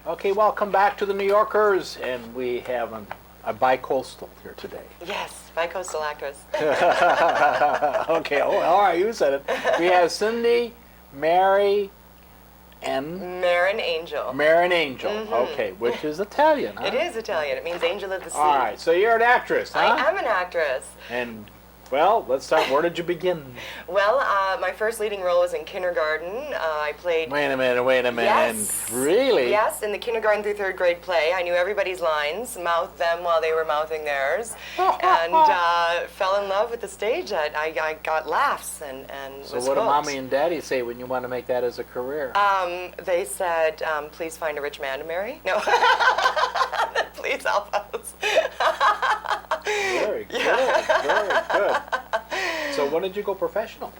Okay, welcome back to the New Yorkers, and we have a bi-coastal here today. Yes, bi-coastal actress. Okay, all right, you said it. We have Cindy, Mary, and Marinangel. Marinangel. Okay, which is Italian, huh? It is Italian. It means angel of the sea. All right, so you're an actress, huh? I am an actress. And, well, let's start. Where did you begin? Well, my first leading role was in kindergarten. I played... Wait a minute. Yes. Really? Yes, in the kindergarten through third grade play. I knew everybody's lines, mouthed them while they were mouthing theirs, and fell in love with the stage. I got laughs and So was what do hooked. Mommy and Daddy say when you want to make that as a career? They said, please find a rich man to marry. No. Please help us. Very good, very good. So when did you go professional?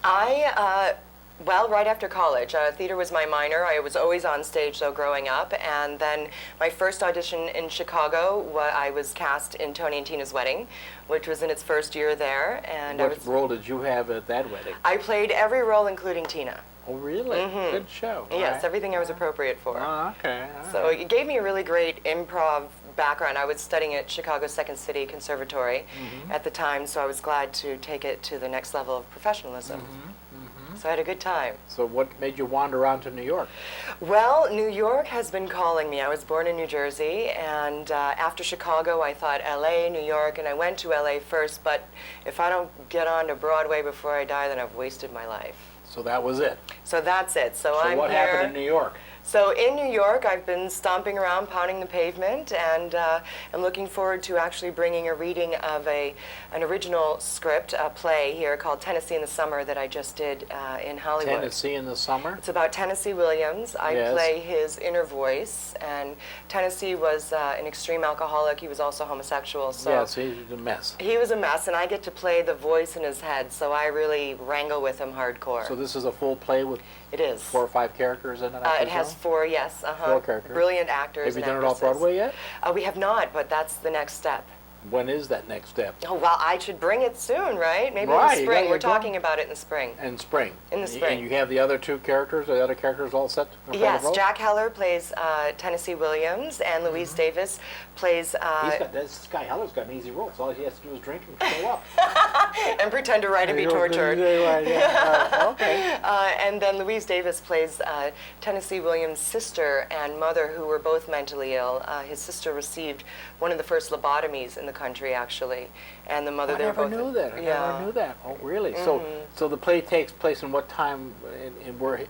Well, right after college. Theater was my minor. I was always on stage, though, growing up. And then my first audition in Chicago, I was cast in Tony and Tina's Wedding, which was in its first year there. And What role did you have at that wedding? I played every role, including Tina. Oh, really? Mm-hmm. Good show. Yes, Right. everything I was appropriate for. Oh, okay. All So right. it gave me a really great improv background. I was studying at Chicago's Second City Conservatory at the time, so I was glad to take it to the next level of professionalism. So I had a good time. So what made you wander around to New York? Well, New York has been calling me. I was born in New Jersey, and after Chicago, I thought LA, New York, and I went to LA first, but if I don't get onto Broadway before I die, then I've wasted my life. So that was it. So that's it. So So I'm what here. happened in New York? So in New York, I've been stomping around, pounding the pavement, and I'm looking forward to actually bringing a reading of an original script, a play here called Tennessee in the Summer that I just did in Hollywood. Tennessee in the summer? It's about Tennessee Williams. I Yes. play his inner voice, and Tennessee was an extreme alcoholic. He was also homosexual, so Yes, he's a mess. he was a mess, and I get to play the voice in his head, so I really wrangle with him hardcore. So this is a full play with It is. 4 or 5 characters in it? I It has presume? 4, yes. 4 characters. Brilliant actors. Have you and done it off actresses. Broadway yet? We have not, but that's the next step. When is that next step? Oh, well, I should bring it soon, right? Maybe Right, in you the spring. gotta We're get going. talking about it in the spring. In spring. In the spring. And you have the other 2 characters, the other characters all set? for the Yes, role? Jack Heller plays Tennessee Williams, and Louise Davis plays This guy Heller's got an easy role, so all he has to do is drink and show up. and pretend to write and be tortured. Right, yeah. Okay. And then Louise Davis plays Tennessee Williams' sister and mother, who were both mentally ill. His sister received one of the first lobotomies in the country, actually, and the mother. I they were never both knew that. I never knew that. Oh, really? So the play takes place in what time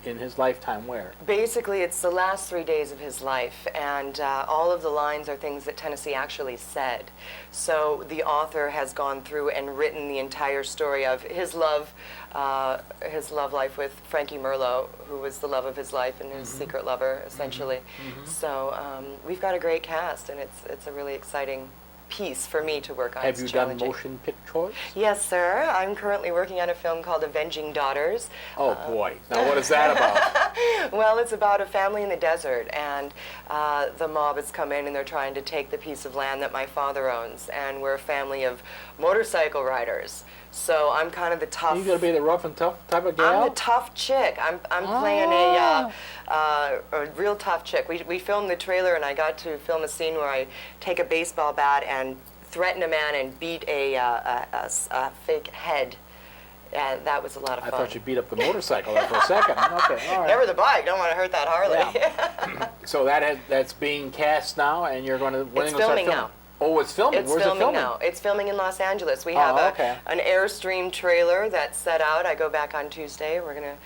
in his lifetime? Where? Basically, it's the last 3 days of his life, and all of the lines are things that Tennessee actually said. So the author has gone through and written the entire story of his love life with Frankie Merlo, who was the love of his life and his secret lover, essentially. So we've got a great cast, and it's a really exciting piece for me to work on. Have It's you done challenging. motion pictures? Yes, sir. I'm currently working on a film called Avenging Daughters. Oh boy! Now what is that about? Well, it's about a family in the desert, and the mob has come in and they're trying to take the piece of land that my father owns, and we're a family of motorcycle riders. So I'm kind of the tough. You gonna be the rough and tough type of gal? I'm the tough chick. I'm playing a real tough chick. We filmed the trailer, and I got to film a scene where I take a baseball bat and threaten a man and beat a fake head. And that was a lot of I fun. thought you beat up the motorcycle there for a second. Okay, all right. Never the bike. Don't want to hurt that Harley. Yeah. So that's being cast now, and you're going to. When It's are you gonna start filming now. Oh, it's filming. It's Where's filming it filming? now. It's filming in Los Angeles. We have okay. an Airstream trailer that's set out. I go back on Tuesday. We're going to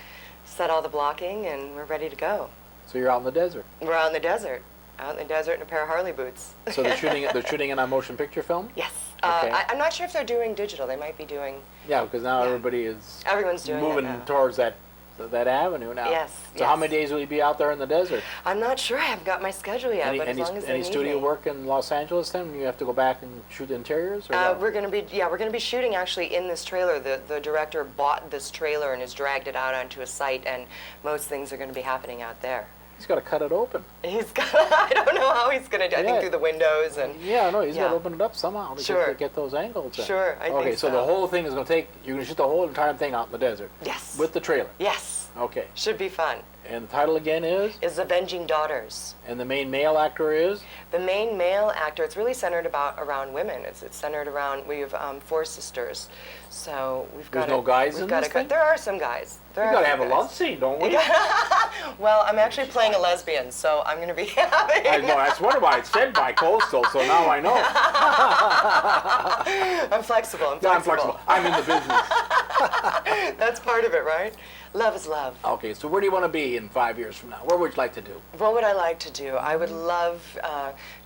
set all the blocking, and we're ready to go. So you're out in the desert. We're out in the desert. Out in the desert in a pair of Harley boots. So they're shooting in a motion picture film. Yes. Okay. I'm not sure if they're doing digital. They might be doing... Yeah, because now everybody is Everyone's doing moving it now. towards that avenue now. Yes, So how yes. many days will you be out there in the desert? I'm not sure. I haven't got my schedule yet, but as long as they Any need studio me. work in Los Angeles then? You have to go back and shoot interiors? Or what? We're going to be shooting actually in this trailer. The director bought this trailer and has dragged it out onto a site, and most things are going to be happening out there. He's got to cut it open. He's got, I don't know how he's going to do. I Yeah. think through the windows and... Yeah, no, he's got Yeah. to open it up somehow to Sure. get those angles in. Sure, I think Okay, so so. the whole thing is going to take, you're going to shoot the whole entire thing out in the desert? Yes. With the trailer? Yes. Okay. Should be fun. And the title again is Avenging Daughters. And the main male actor is? The main male actor, it's really centered around women. It's centered around, we have 4 sisters. So we've got There's no guys in this thing? There are some guys. We got to have a love scene, don't we? Well, I'm actually playing a lesbian, so I'm going to be having... I know, that's what I said by Coastal, so now I know. I'm flexible. I'm flexible. I'm in the business. That's part of it, right? Love is love. Okay, so where do you want to be in 5 years from now? What would you like to do? What would I like to do? I would love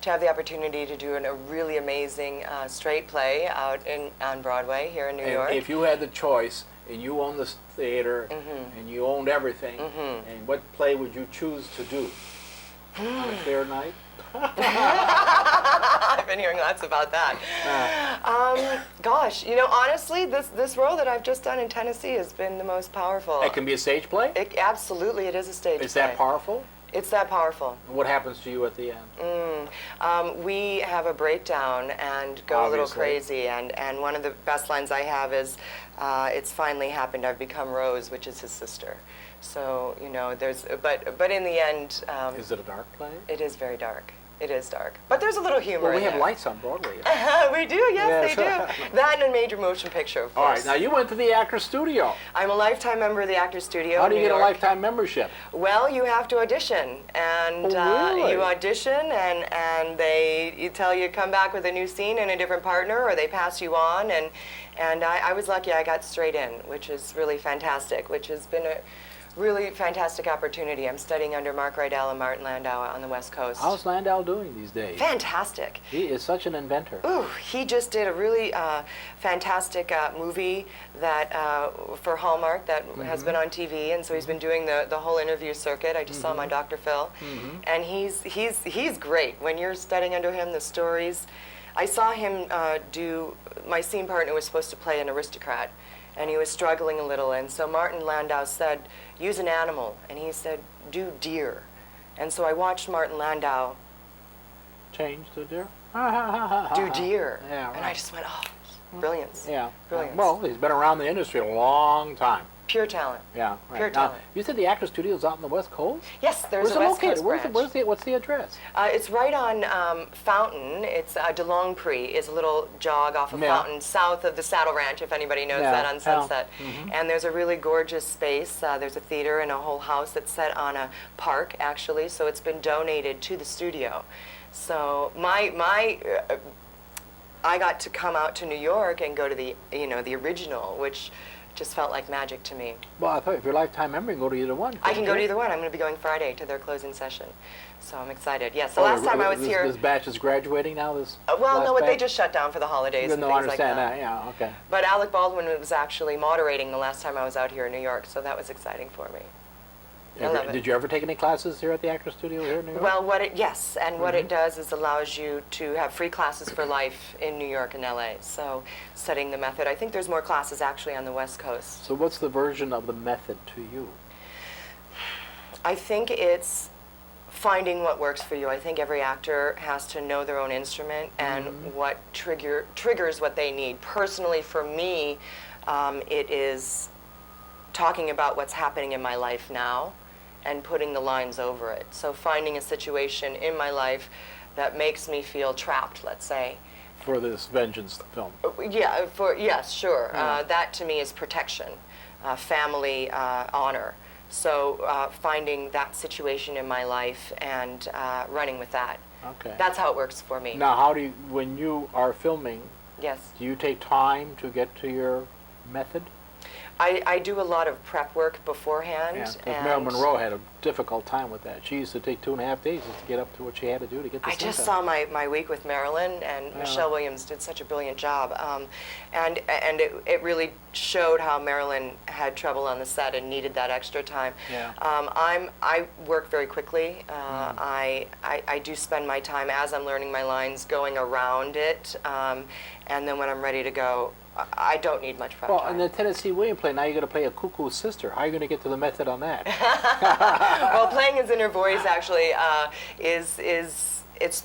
to have the opportunity to do a really amazing straight play out on Broadway here in New York. If you had the choice, and you owned the theater, and you owned everything, and what play would you choose to do? On a clear night? I've been hearing lots about that. Gosh, honestly, this role that I've just done in Tennessee has been the most powerful. It can be a stage play? Absolutely, it is a stage play. Is that powerful? It's that powerful. What happens to you at the end? We have a breakdown and go a little crazy, and one of the best lines I have is, "It's finally happened. I've become Rose," which is his sister. So there's, but in the end, is it a dark play? It is very dark. It is dark, but there's a little humor. Well, we in have there. lights on Broadway. We do, yes, they do. That and a major motion picture, of course. All right, now you went to the Actors Studio. I'm a lifetime member of the Actors Studio. How do you in get New a York. lifetime membership? Well, you have to audition, and really? you audition, and you tell you come back with a new scene and a different partner, or they pass you on, and I was lucky. I got straight in, which is really fantastic, which has been a really fantastic opportunity. I'm studying under Mark Rydell and Martin Landau on the West Coast. How's Landau doing these days? Fantastic. He is such an inventor. Ooh, he just did a really fantastic movie that for Hallmark that has been on TV, and so he's been doing the whole interview circuit. I just saw him on Dr. Phil, and he's great. When you're studying under him, the stories. I saw him do. My scene partner was supposed to play an aristocrat, and he was struggling a little, and so Martin Landau said, "Use an animal," and he said, "Do deer." And so I watched Martin Landau Change to deer? do deer, Yeah, right. and I just went, oh, brilliance. Yeah. Brilliance. Well, he's been around the industry a long time. Pure talent. Yeah. Right. Pure Now, talent. you said the Actors Studio's out on the West Coast? Yes, there's Where's a it West located? Coast branch. What's the address? It's right on Fountain. It's DeLong Prix is a little jog off of Yeah. Fountain, south of the Saddle Ranch, if anybody knows that, on Sunset. And there's a really gorgeous space. There's a theater and a whole house that's set on a park, actually. So it's been donated to the studio. So I got to come out to New York and go to the the original, which just felt like magic to me. Well, I thought if you're a lifetime member, you can go to either one. I can go to either one. I'm going to be going Friday to their closing session. So I'm excited. Yes, the last time I was here... This batch is graduating now? well, no, they just shut down for the holidays and no, things I understand like that. Yeah, okay. But Alec Baldwin was actually moderating the last time I was out here in New York, so that was exciting for me. I love it. Did you ever take any classes here at the Actors Studio here in New York? Well, what it does is allows you to have free classes for life in New York and LA. So studying the method. I think there's more classes actually on the West Coast. So what's the version of the method to you? I think it's finding what works for you. I think every actor has to know their own instrument and what triggers what they need. Personally, for me, it is talking about what's happening in my life now and putting the lines over it. So finding a situation in my life that makes me feel trapped, let's say. For this Vengeance film? Yes, sure. Yeah. That to me is protection, family, honor. So finding that situation in my life and running with that. Okay. That's how it works for me. Now, how do you, when you are filming, Yes. do you take time to get to your method? I do a lot of prep work beforehand. Yeah, because Marilyn Monroe had a difficult time with that. She used to take 2.5 days just to get up to what she had to do to get the I scene just done. saw my week with Marilyn, and Michelle Williams did such a brilliant job. And it really showed how Marilyn had trouble on the set and needed that extra time. Yeah. I work very quickly. I do spend my time as I'm learning my lines going around it, and then when I'm ready to go, I don't need much prep Well, time. in the Tennessee Williams play, now you're going to play a cuckoo sister. How are you going to get to the method on that? Well, playing his inner voice actually it's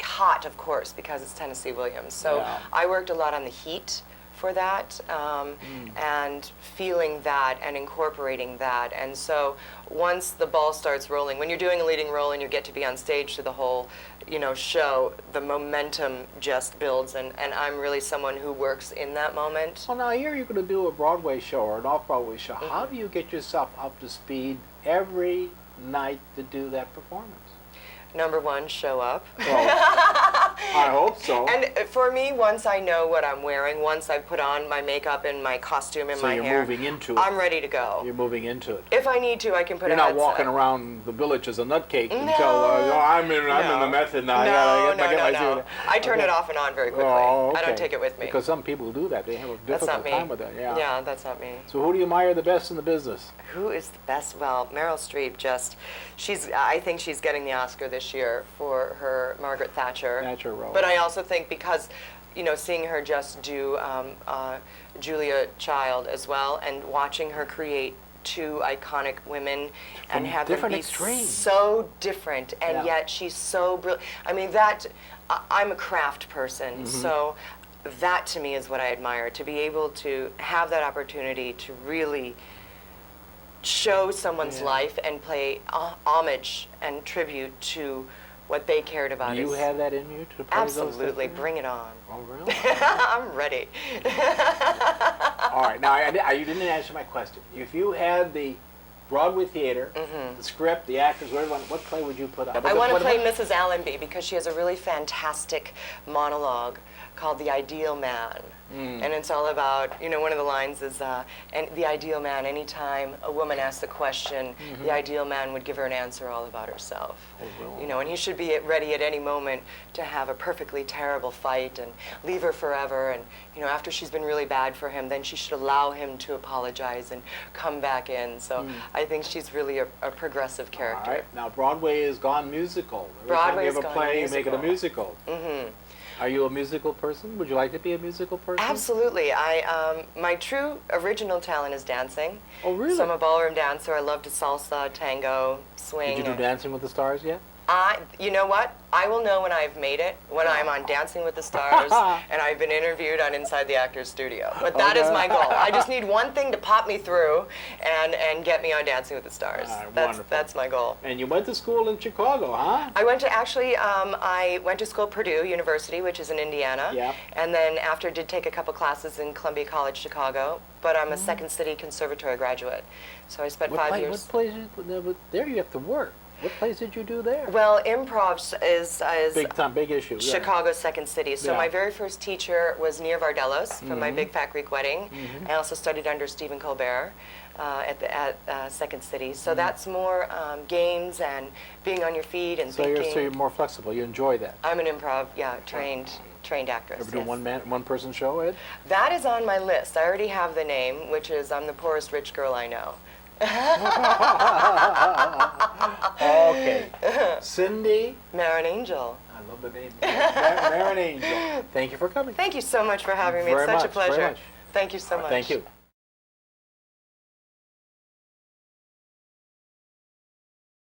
hot, of course, because it's Tennessee Williams. So Yeah. I worked a lot on the heat for that, and feeling that and incorporating that. And so once the ball starts rolling, when you're doing a leading role and you get to be on stage through the whole, show, the momentum just builds, and I'm really someone who works in that moment. Well, now here you're going to do a Broadway show or an off-Broadway show. How do you get yourself up to speed every night to do that performance? Number one, show up. Well, I hope so. And for me, once I know what I'm wearing, once I put on my makeup and my costume and my hair, so you're moving into it. I'm ready to go. You're moving into it. If I need to, I can put You're a not headset. walking around the village as a nutcake No. until I'm in the method now. No. I turn it off and on very quickly. Oh, okay. I don't take it with me. Because some people do that. They have a That's not difficult me. time with that. Yeah, that's not me. So who do you admire the best in the business? Who is the best? Well, Meryl Streep I think she's getting the Oscar this year for her Margaret Thatcher role. But I also think because, seeing her just do Julia Child as well, and watching her create two iconic women and have them be extremes. So different, and yet she's so brilliant. I mean, I'm a craft person, so that to me is what I admire, to be able to have that opportunity to really show someone's life and pay homage and tribute to what they cared about. Do you have that in you to play Absolutely. those Bring it on. Oh, really? I'm ready. All right. Now, you didn't answer my question. If you had the Broadway theater, the script, the actors, what play would you put up? I want to play Mrs. Allenby because she has a really fantastic monologue called The Ideal Man. And it's all about, one of the lines is, and the ideal man, anytime a woman asks a question, the ideal man would give her an answer all about herself. Oh, really? And he should be ready at any moment to have a perfectly terrible fight and leave her forever. And, after she's been really bad for him, then she should allow him to apologize and come back in. So I think she's really a progressive character. All right. Now, Broadway has gone musical. Broadway Every time you have a play, you make it a musical. musical. Are you a musical person? Would you like to be a musical person? Absolutely. My true original talent is dancing. Oh, really? So I'm a ballroom dancer. I love to salsa, tango, swing. Did you do Dancing with the Stars yet? You know what? I will know when I've made it, when I'm on Dancing with the Stars, and I've been interviewed on Inside the Actors Studio. But that is my goal. I just need one thing to pop me through and get me on Dancing with the Stars. Wonderful. That's my goal. And you went to school in Chicago, huh? I went to I went to school at Purdue University, which is in Indiana. Yeah. And then after did take a couple classes in Columbia College, Chicago. But I'm a Second City Conservatory graduate. So I spent 5 years. What plays? There you have to work. What plays did you do there? Well, improv is big issue. Chicago's Second City. So my very first teacher was Nia Vardelos from My Big Fat Greek Wedding. I also studied under Stephen Colbert at Second City. So that's more games and being on your feet and thinking. So you're more flexible. You enjoy that. I'm an improv, trained actress. Ever do one person show, Ed? That is on my list. I already have the name, which is I'm the poorest rich girl I know. Okay. Cindy? Marinangel. I love the name. Marinangel. Thank you for coming. Thank you so much for having me. It's such a pleasure. Very much. Thank you so much. Thank you.